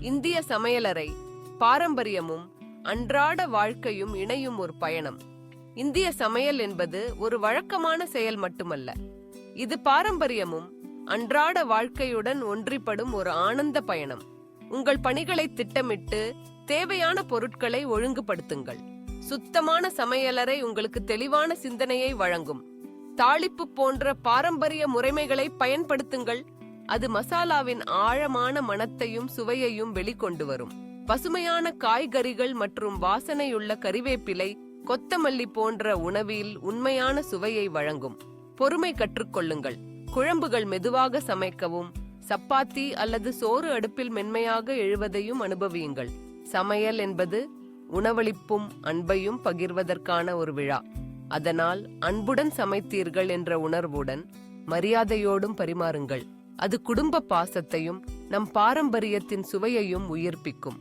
இந்திய சமையலறை பாரம்பரியமும் அன்றாட வாழ்க்கையும் இணையும் ஒரு பயணம். இந்திய சமையல் என்பது ஒரு வழக்கமான செயல் மட்டுமல்ல, இது பாரம்பரியமும் அன்றாட வாழ்க்கையுடன் ஒன்றிப்படும் ஒரு ஆனந்த பயணம். உங்கள் பணிகளை திட்டமிட்டு தேவையான பொருட்களை ஒழுங்குபடுத்துங்கள். சுத்தமான சமையலறை உங்களுக்கு தெளிவான சிந்தனையை வழங்கும். தாளிப்பு போன்ற பாரம்பரிய முறைமைகளை பயன்படுத்துங்கள். அது மசாலாவின் ஆழமான மணத்தையும் சுவையையும் வெளிக்கொண்டு வரும். பசுமையான காய்கறிகள் மற்றும் வாசனையுள்ள கறிவேப்பிலை, கொத்தமல்லி போன்ற உணவில் உண்மையான சுவையை வழங்கும். பொறுமை கற்றுக்கொள்ளுங்கள். குழம்புகள் மெதுவாக சமைக்கவும், சப்பாத்தி அல்லது சோறு அடுப்பில் மென்மையாக எழுவதையும் அனுபவியுங்கள். சமையல் என்பது உணவளிப்பும் அன்பையும் பகிர்வதற்கான ஒரு விழா. அதனால் அன்புடன் சமைத்தீர்கள் என்ற உணர்வுடன் மரியாதையோடும் பரிமாறுங்கள். அது குடும்ப பாசத்தையும் நம் பாரம்பரியத்தின் சுவையையும் உயிர்ப்பிக்கும்.